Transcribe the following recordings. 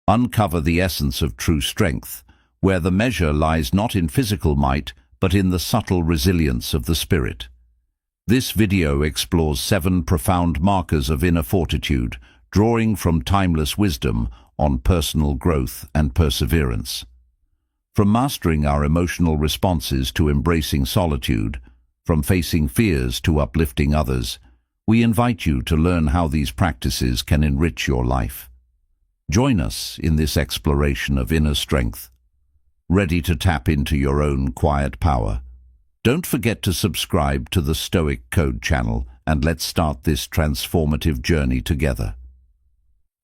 Uncover the essence of true strength, where the measure lies not in physical might, but in the subtle resilience of the spirit. This video explores 7 profound markers of inner fortitude, drawing from timeless wisdom on personal growth and perseverance. From mastering our emotional responses to embracing solitude, from facing fears to uplifting others, we invite you to learn how these practices can enrich your life. Join us in this exploration of inner strength, ready to tap into your own quiet power. Don't forget to subscribe to the Stoic Code channel, and let's start this transformative journey together.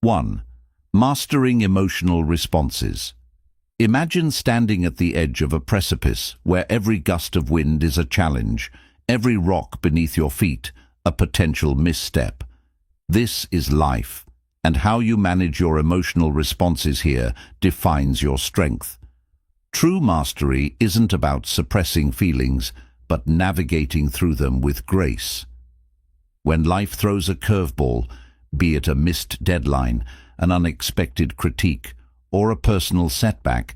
1. Mastering emotional responses. Imagine standing at the edge of a precipice where every gust of wind is a challenge, every rock beneath your feet a potential misstep. This is life, and how you manage your emotional responses here defines your strength. True mastery isn't about suppressing feelings, but navigating through them with grace. When life throws a curveball, be it a missed deadline, an unexpected critique, or a personal setback,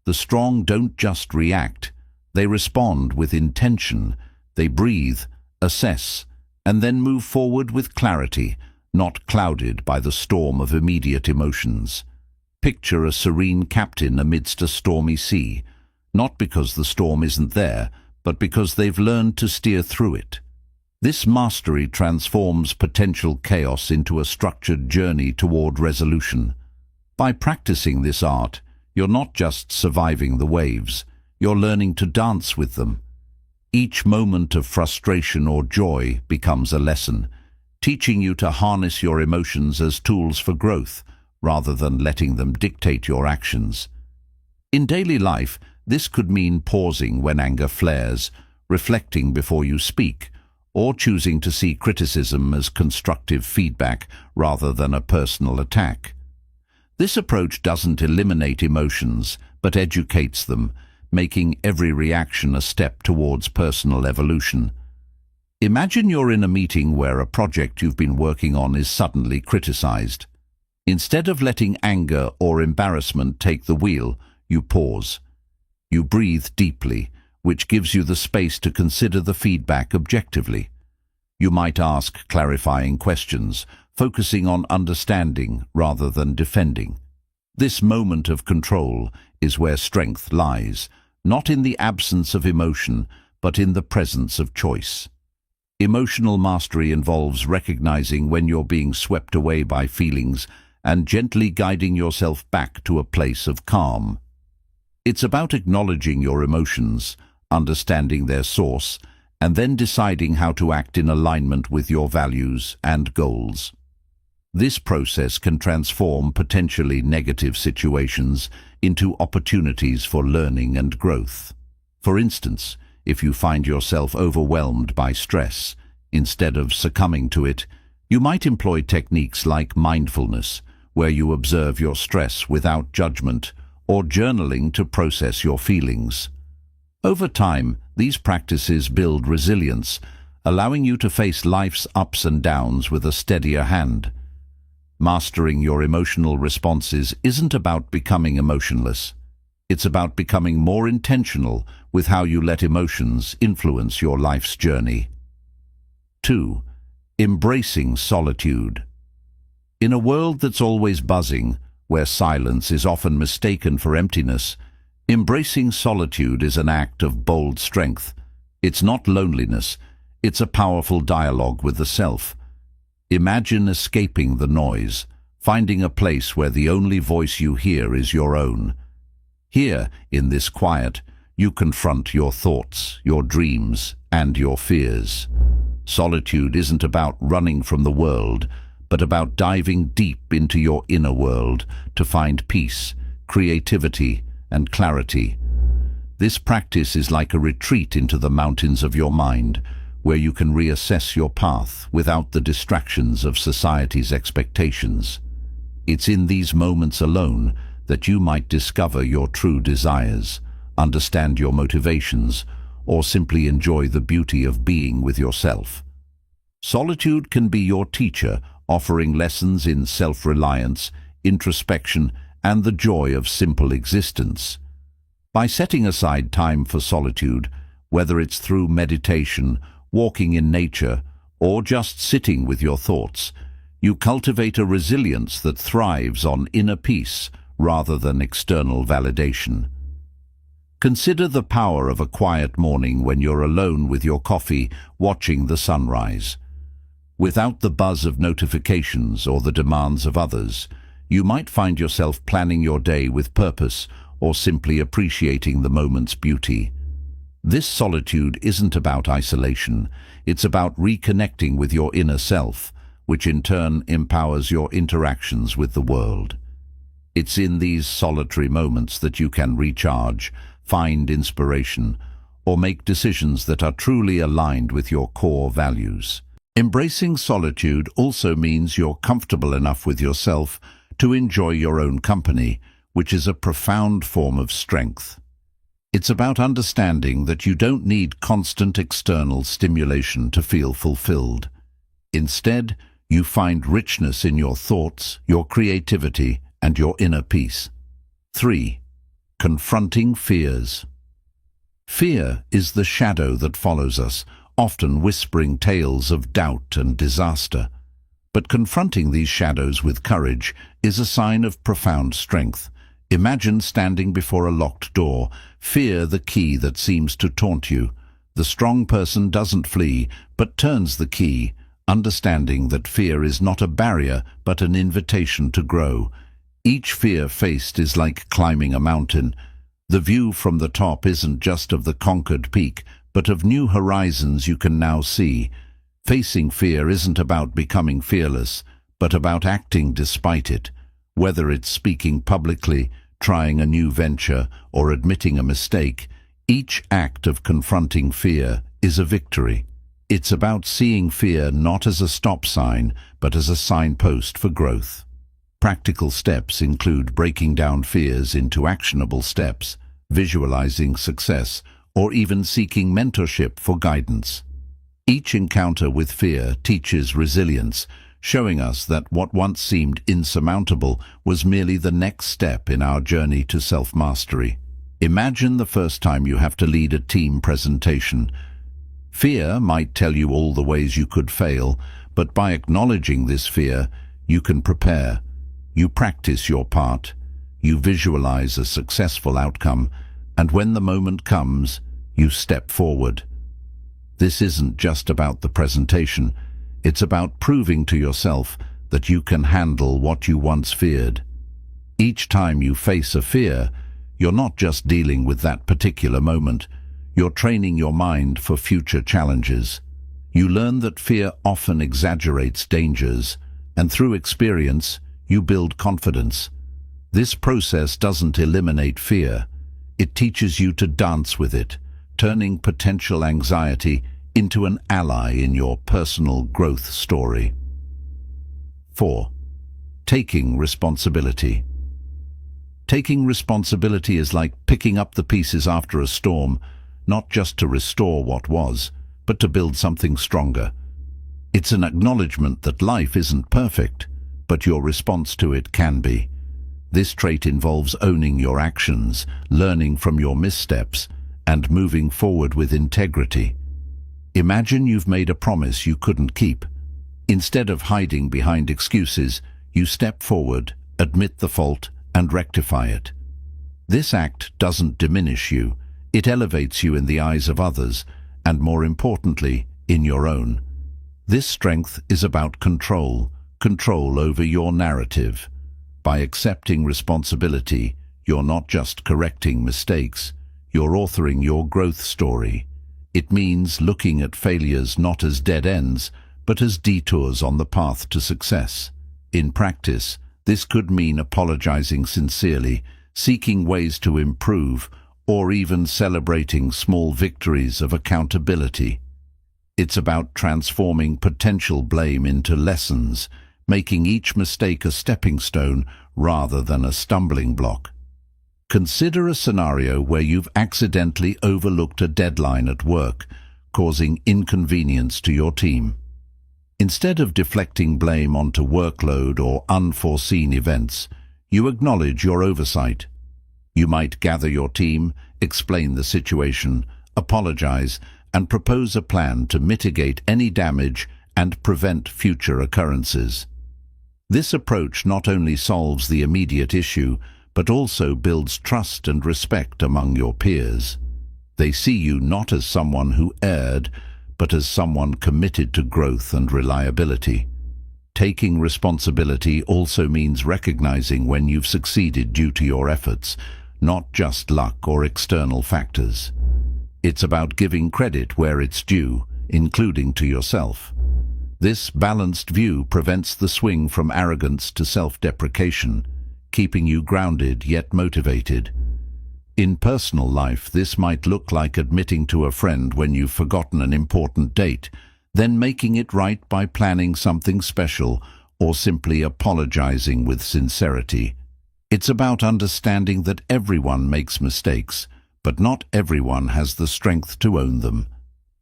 the strong don't just react. They respond with intention. They breathe, assess, and then move forward with clarity, not clouded by the storm of immediate emotions. Picture a serene captain amidst a stormy sea, not because the storm isn't there, but because they've learned to steer through it. This mastery transforms potential chaos into a structured journey toward resolution. By practicing this art, you're not just surviving the waves, you're learning to dance with them. Each moment of frustration or joy becomes a lesson, teaching you to harness your emotions as tools for growth, rather than letting them dictate your actions. In daily life, this could mean pausing when anger flares, reflecting before you speak, or choosing to see criticism as constructive feedback rather than a personal attack. This approach doesn't eliminate emotions, but educates them, making every reaction a step towards personal evolution. Imagine you're in a meeting where a project you've been working on is suddenly criticized. Instead of letting anger or embarrassment take the wheel, you pause. You breathe deeply, which gives you the space to consider the feedback objectively. You might ask clarifying questions, focusing on understanding rather than defending. This moment of control is where strength lies, not in the absence of emotion, but in the presence of choice. Emotional mastery involves recognizing when you're being swept away by feelings and gently guiding yourself back to a place of calm. It's about acknowledging your emotions, understanding their source, and then deciding how to act in alignment with your values and goals. This process can transform potentially negative situations into opportunities for learning and growth. For instance, if you find yourself overwhelmed by stress, instead of succumbing to it, you might employ techniques like mindfulness, where you observe your stress without judgment, or journaling to process your feelings. Over time, these practices build resilience, allowing you to face life's ups and downs with a steadier hand. Mastering your emotional responses isn't about becoming emotionless. It's about becoming more intentional with how you let emotions influence your life's journey. 2. Embracing solitude. In a world that's always buzzing, where silence is often mistaken for emptiness, embracing solitude is an act of bold strength. It's not loneliness, it's a powerful dialogue with the self. Imagine escaping the noise, finding a place where the only voice you hear is your own. Here, in this quiet, you confront your thoughts, your dreams, and your fears. Solitude isn't about running from the world, but about diving deep into your inner world to find peace, creativity, and clarity. This practice is like a retreat into the mountains of your mind, where you can reassess your path without the distractions of society's expectations. It's in these moments alone that you might discover your true desires, understand your motivations, or simply enjoy the beauty of being with yourself. Solitude can be your teacher, offering lessons in self-reliance, introspection, and the joy of simple existence. By setting aside time for solitude, whether it's through meditation, walking in nature, or just sitting with your thoughts, you cultivate a resilience that thrives on inner peace rather than external validation. Consider the power of a quiet morning when you're alone with your coffee, watching the sunrise. Without the buzz of notifications or the demands of others, you might find yourself planning your day with purpose or simply appreciating the moment's beauty. This solitude isn't about isolation, it's about reconnecting with your inner self, which in turn empowers your interactions with the world. It's in these solitary moments that you can recharge, find inspiration, or make decisions that are truly aligned with your core values. Embracing solitude also means you're comfortable enough with yourself to enjoy your own company, which is a profound form of strength. It's about understanding that you don't need constant external stimulation to feel fulfilled. Instead, you find richness in your thoughts, your creativity, and your inner peace. 3. Confronting fears. Fear is the shadow that follows us, often whispering tales of doubt and disaster. But confronting these shadows with courage is a sign of profound strength. Imagine standing before a locked door, fear the key that seems to taunt you. The strong person doesn't flee, but turns the key, understanding that fear is not a barrier, but an invitation to grow. Each fear faced is like climbing a mountain. The view from the top isn't just of the conquered peak, but of new horizons you can now see. Facing fear isn't about becoming fearless, but about acting despite it. Whether it's speaking publicly, trying a new venture, or admitting a mistake, each act of confronting fear is a victory. It's about seeing fear not as a stop sign, but as a signpost for growth. Practical steps include breaking down fears into actionable steps, visualizing success, or even seeking mentorship for guidance. Each encounter with fear teaches resilience, showing us that what once seemed insurmountable was merely the next step in our journey to self-mastery. Imagine the first time you have to lead a team presentation. Fear might tell you all the ways you could fail, but by acknowledging this fear, you can prepare. You practice your part. You visualize a successful outcome, and when the moment comes, you step forward. This isn't just about the presentation. It's about proving to yourself that you can handle what you once feared. Each time you face a fear, you're not just dealing with that particular moment. You're training your mind for future challenges. You learn that fear often exaggerates dangers, and through experience, you build confidence. This process doesn't eliminate fear. It teaches you to dance with it, turning potential anxiety into an ally in your personal growth story. 4. Taking responsibility. Taking responsibility is like picking up the pieces after a storm, not just to restore what was, but to build something stronger. It's an acknowledgement that life isn't perfect, but your response to it can be. This trait involves owning your actions, learning from your missteps, and moving forward with integrity. Imagine you've made a promise you couldn't keep. Instead of hiding behind excuses, you step forward, admit the fault, and rectify it. This act doesn't diminish you. It elevates you in the eyes of others, and more importantly, in your own. This strength is about control over your narrative. By accepting responsibility, you're not just correcting mistakes, you're authoring your growth story. It means looking at failures not as dead ends, but as detours on the path to success. In practice, this could mean apologizing sincerely, seeking ways to improve, or even celebrating small victories of accountability. It's about transforming potential blame into lessons, making each mistake a stepping stone rather than a stumbling block. Consider a scenario where you've accidentally overlooked a deadline at work, causing inconvenience to your team. Instead of deflecting blame onto workload or unforeseen events, You acknowledge your oversight. You might gather your team, explain the situation, apologize, and propose a plan to mitigate any damage and prevent future occurrences. This approach not only solves the immediate issue, but also builds trust and respect among your peers. They see you not as someone who erred, but as someone committed to growth and reliability. Taking responsibility also means recognizing when you've succeeded due to your efforts, not just luck or external factors. It's about giving credit where it's due, including to yourself. This balanced view prevents the swing from arrogance to self-deprecation, keeping you grounded yet motivated. In personal life, this might look like admitting to a friend when you've forgotten an important date, then making it right by planning something special or simply apologizing with sincerity. It's about understanding that everyone makes mistakes, but not everyone has the strength to own them.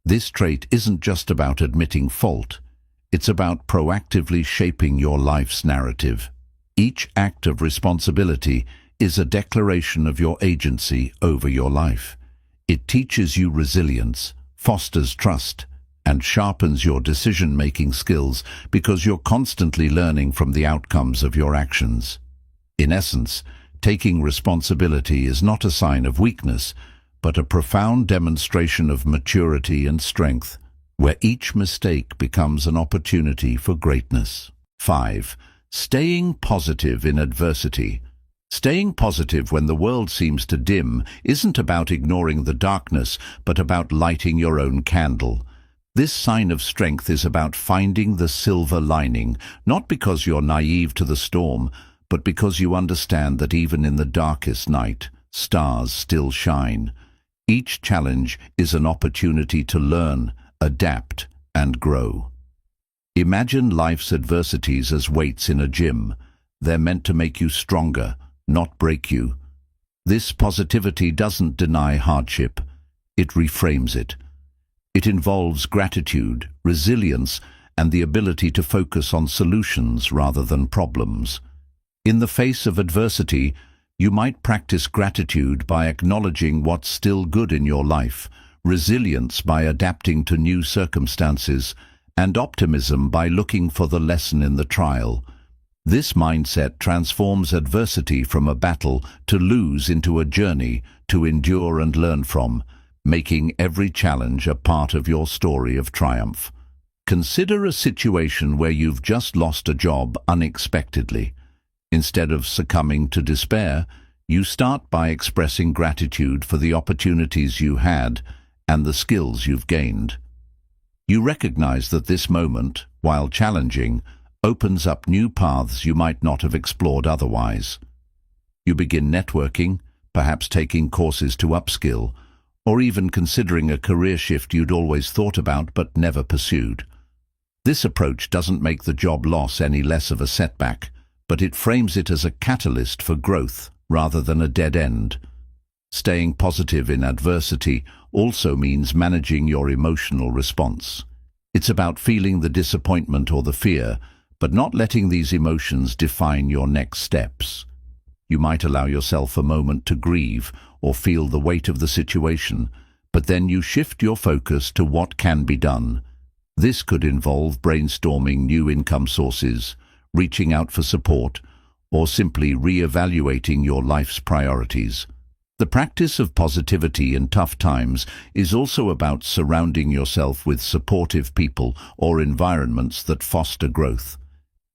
This trait isn't just about admitting fault. It's about proactively shaping your life's narrative. Each act of responsibility is a declaration of your agency over your life. It teaches you resilience, fosters trust, and sharpens your decision-making skills because you're constantly learning from the outcomes of your actions. In essence, taking responsibility is not a sign of weakness, but a profound demonstration of maturity and strength, where each mistake becomes an opportunity for greatness. 5. Staying positive in adversity. Staying positive when the world seems to dim isn't about ignoring the darkness, but about lighting your own candle. This sign of strength is about finding the silver lining, not because you're naive to the storm, but because you understand that even in the darkest night, stars still shine. Each challenge is an opportunity to learn, adapt, and grow. Imagine life's adversities as weights in a gym. They're meant to make you stronger, not break you. This positivity doesn't deny hardship. It reframes it. It involves gratitude, resilience, and the ability to focus on solutions rather than problems. In the face of adversity, you might practice gratitude by acknowledging what's still good in your life, resilience by adapting to new circumstances, and optimism by looking for the lesson in the trial. This mindset transforms adversity from a battle to lose into a journey to endure and learn from, making every challenge a part of your story of triumph. Consider a situation where you've just lost a job unexpectedly. Instead of succumbing to despair, you start by expressing gratitude for the opportunities you had and the skills you've gained. You recognize that this moment, while challenging, opens up new paths you might not have explored otherwise. You begin networking, perhaps taking courses to upskill, or even considering a career shift you'd always thought about but never pursued. This approach doesn't make the job loss any less of a setback, but it frames it as a catalyst for growth rather than a dead end. Staying positive in adversity also means managing your emotional response. It's about feeling the disappointment or the fear, but not letting these emotions define your next steps. You might allow yourself a moment to grieve or feel the weight of the situation, but then you shift your focus to what can be done. This could involve brainstorming new income sources, reaching out for support, or simply re-evaluating your life's priorities. The practice of positivity in tough times is also about surrounding yourself with supportive people or environments that foster growth.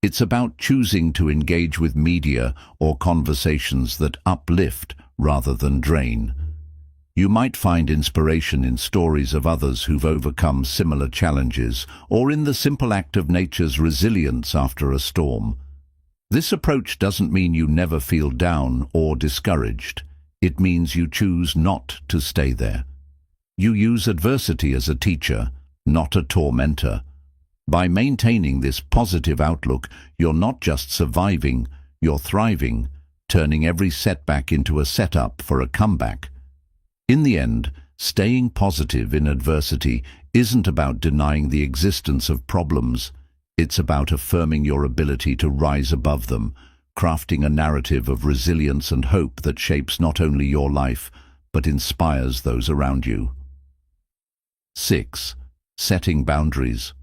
It's about choosing to engage with media or conversations that uplift rather than drain. You might find inspiration in stories of others who've overcome similar challenges, or in the simple act of nature's resilience after a storm. This approach doesn't mean you never feel down or discouraged. It means you choose not to stay there. You use adversity as a teacher, not a tormentor. By maintaining this positive outlook, you're not just surviving, you're thriving, turning every setback into a setup for a comeback. In the end, staying positive in adversity isn't about denying the existence of problems. It's about affirming your ability to rise above them, crafting a narrative of resilience and hope that shapes not only your life, but inspires those around you. 6. Setting boundaries.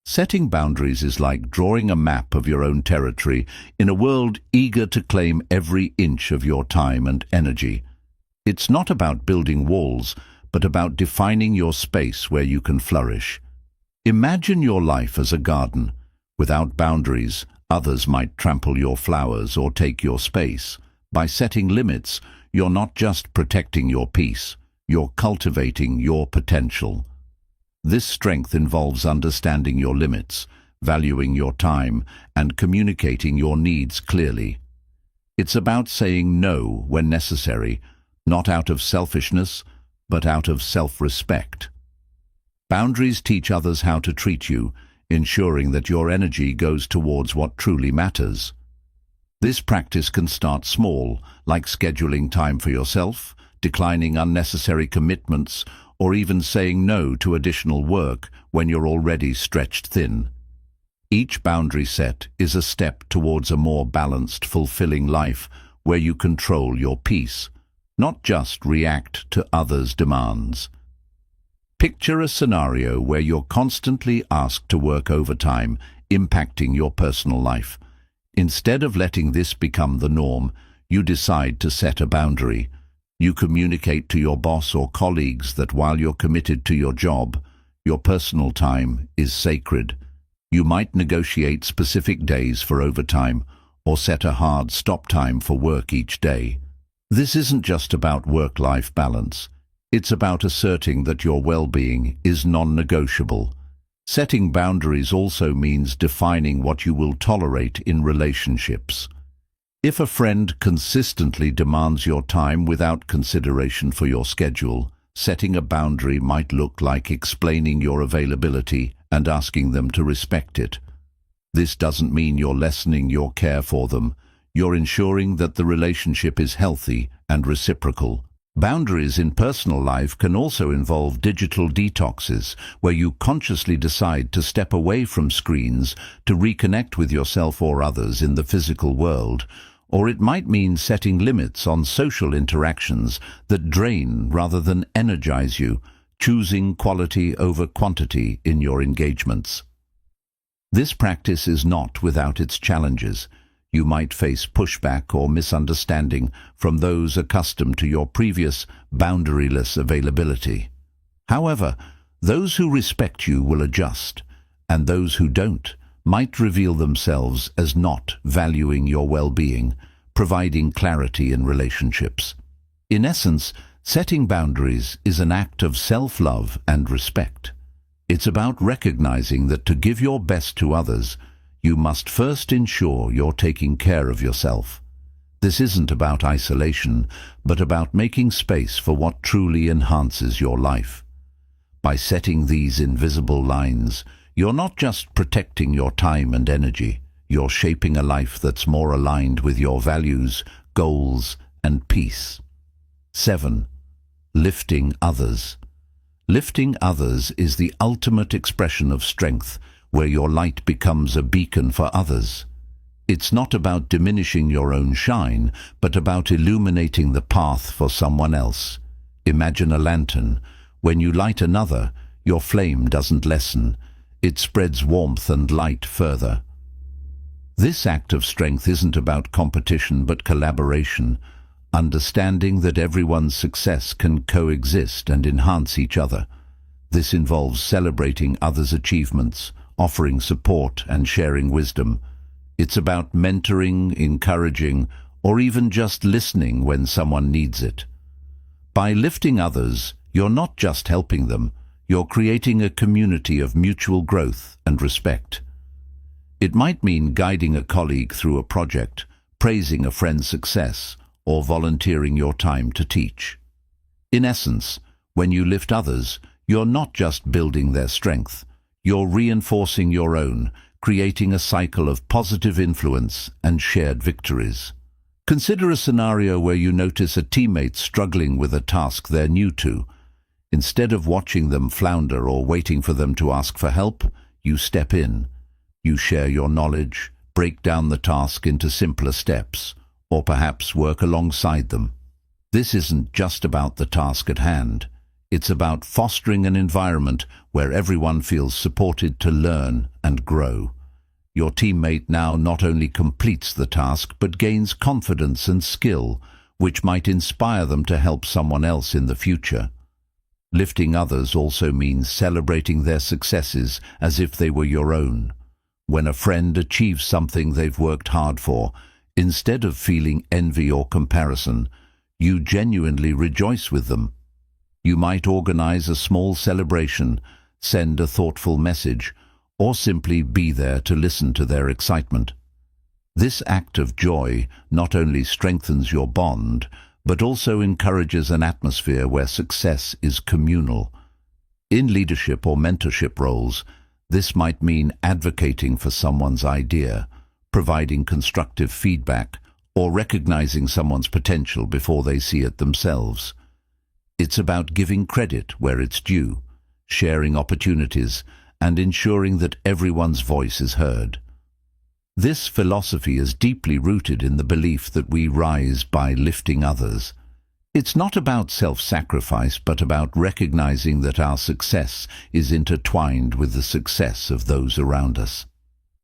Setting boundaries is like drawing a map of your own territory in a world eager to claim every inch of your time and energy. It's not about building walls, but about defining your space where you can flourish. Imagine your life as a garden. Without boundaries, others might trample your flowers or take your space. By setting limits, you're not just protecting your peace, you're cultivating your potential. This strength involves understanding your limits, valuing your time, and communicating your needs clearly. It's about saying no when necessary, not out of selfishness, but out of self-respect. Boundaries teach others how to treat you, ensuring that your energy goes towards what truly matters. This practice can start small, like scheduling time for yourself, declining unnecessary commitments, or even saying no to additional work when you're already stretched thin. Each boundary set is a step towards a more balanced, fulfilling life where you control your peace, not just react to others' demands. Picture a scenario where you're constantly asked to work overtime, impacting your personal life. Instead of letting this become the norm, you decide to set a boundary. You communicate to your boss or colleagues that while you're committed to your job, your personal time is sacred. You might negotiate specific days for overtime or set a hard stop time for work each day. This isn't just about work-life balance. It's about asserting that your well-being is non-negotiable. Setting boundaries also means defining what you will tolerate in relationships. If a friend consistently demands your time without consideration for your schedule, setting a boundary might look like explaining your availability and asking them to respect it. This doesn't mean you're lessening your care for them. You're ensuring that the relationship is healthy and reciprocal. Boundaries in personal life can also involve digital detoxes, where you consciously decide to step away from screens to reconnect with yourself or others in the physical world. Or it might mean setting limits on social interactions that drain rather than energize you, choosing quality over quantity in your engagements. This practice is not without its challenges. You might face pushback or misunderstanding from those accustomed to your previous boundaryless availability. However, those who respect you will adjust, and those who don't might reveal themselves as not valuing your well-being, providing clarity in relationships. In essence, setting boundaries is an act of self-love and respect. It's about recognizing that to give your best to others, you must first ensure you're taking care of yourself. This isn't about isolation, but about making space for what truly enhances your life. By setting these invisible lines, you're not just protecting your time and energy, you're shaping a life that's more aligned with your values, goals, and peace. 7. Lifting others. Lifting others is the ultimate expression of strength, where your light becomes a beacon for others. It's not about diminishing your own shine, but about illuminating the path for someone else. Imagine a lantern. When you light another, your flame doesn't lessen. It spreads warmth and light further. This act of strength isn't about competition but collaboration, understanding that everyone's success can coexist and enhance each other. This involves celebrating others' achievements, offering support and sharing wisdom. It's about mentoring, encouraging, or even just listening when someone needs it. By lifting others, you're not just helping them, you're creating a community of mutual growth and respect. It might mean guiding a colleague through a project, praising a friend's success, or volunteering your time to teach. In essence, when you lift others, you're not just building their strength, you're reinforcing your own, creating a cycle of positive influence and shared victories. Consider a scenario where you notice a teammate struggling with a task they're new to. Instead of watching them flounder or waiting for them to ask for help, you step in. You share your knowledge, break down the task into simpler steps, or perhaps work alongside them. This isn't just about the task at hand. It's about fostering an environment where everyone feels supported to learn and grow. Your teammate now not only completes the task but gains confidence and skill, which might inspire them to help someone else in the future. Lifting others also means celebrating their successes as if they were your own. When a friend achieves something they've worked hard for, instead of feeling envy or comparison, you genuinely rejoice with them. You might organize a small celebration, send a thoughtful message, or simply be there to listen to their excitement. This act of joy not only strengthens your bond, but also encourages an atmosphere where success is communal. In leadership or mentorship roles, this might mean advocating for someone's idea, providing constructive feedback, or recognizing someone's potential before they see it themselves. It's about giving credit where it's due, sharing opportunities, and ensuring that everyone's voice is heard. This philosophy is deeply rooted in the belief that we rise by lifting others. It's not about self-sacrifice, but about recognizing that our success is intertwined with the success of those around us.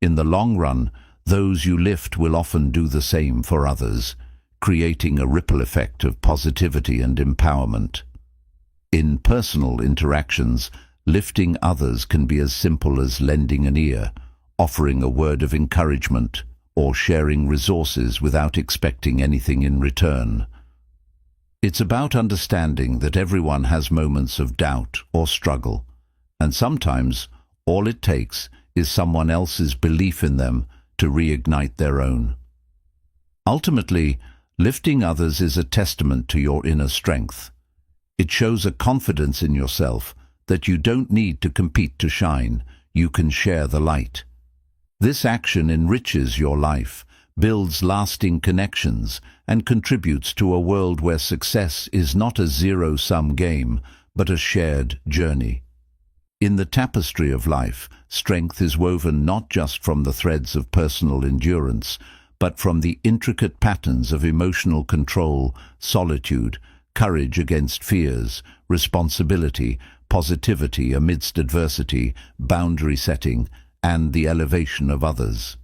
In the long run, those you lift will often do the same for others, creating a ripple effect of positivity and empowerment. In personal interactions, lifting others can be as simple as lending an ear, offering a word of encouragement, or sharing resources without expecting anything in return. It's about understanding that everyone has moments of doubt or struggle, and sometimes all it takes is someone else's belief in them to reignite their own. Ultimately, lifting others is a testament to your inner strength. It shows a confidence in yourself that you don't need to compete to shine, you can share the light. This action enriches your life, builds lasting connections, and contributes to a world where success is not a zero-sum game, but a shared journey. In the tapestry of life, strength is woven not just from the threads of personal endurance, but from the intricate patterns of emotional control, solitude, courage against fears, responsibility, positivity amidst adversity, boundary setting, and the elevation of others.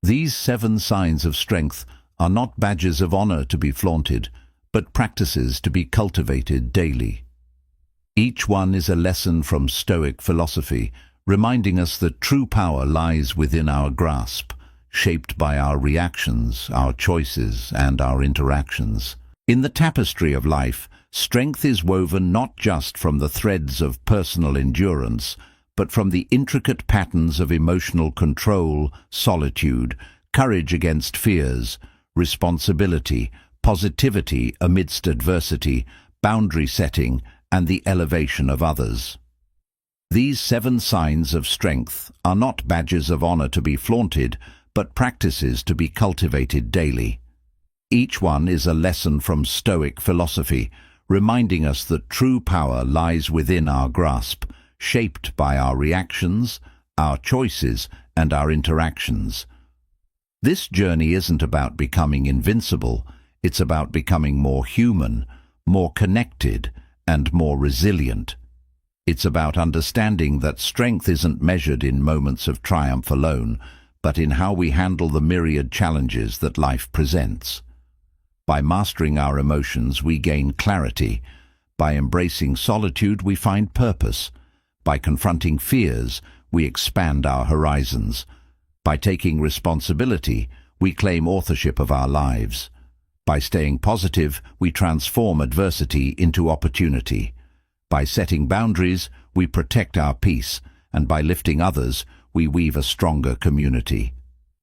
These 7 signs of strength are not badges of honor to be flaunted, but practices to be cultivated daily. Each one is a lesson from Stoic philosophy, reminding us that true power lies within our grasp, shaped by our reactions, our choices, and our interactions. In the tapestry of life, strength is woven not just from the threads of personal endurance, but from the intricate patterns of emotional control, solitude, courage against fears, responsibility, positivity amidst adversity, boundary setting, and the elevation of others. These 7 signs of strength are not badges of honor to be flaunted, but practices to be cultivated daily. Each one is a lesson from Stoic philosophy, reminding us that true power lies within our grasp, shaped by our reactions, our choices, and our interactions. This journey isn't about becoming invincible, it's about becoming more human, more connected, and more resilient. It's about understanding that strength isn't measured in moments of triumph alone, but in how we handle the myriad challenges that life presents. By mastering our emotions, we gain clarity. By embracing solitude, we find purpose. By confronting fears, we expand our horizons. By taking responsibility, we claim authorship of our lives. By staying positive, we transform adversity into opportunity. By setting boundaries, we protect our peace, and by lifting others, we weave a stronger community.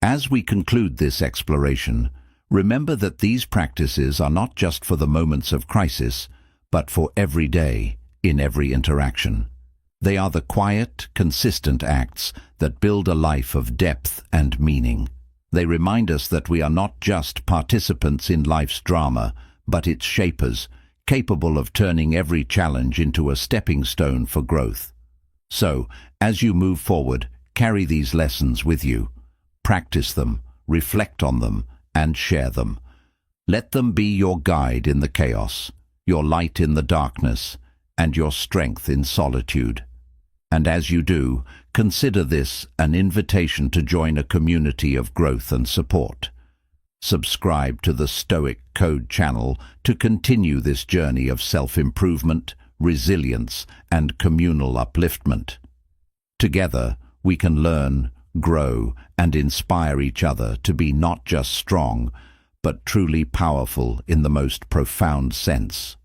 As we conclude this exploration, remember that these practices are not just for the moments of crisis, but for every day, in every interaction. They are the quiet, consistent acts that build a life of depth and meaning. They remind us that we are not just participants in life's drama, but its shapers, capable of turning every challenge into a stepping stone for growth. So, as you move forward, carry these lessons with you. Practice them, reflect on them, and share them. Let them be your guide in the chaos, your light in the darkness, and your strength in solitude. And as you do, consider this an invitation to join a community of growth and support. Subscribe to the Stoic Code channel to continue this journey of self-improvement, resilience, and communal upliftment. Together, we can learn, grow, and inspire each other to be not just strong, but truly powerful in the most profound sense.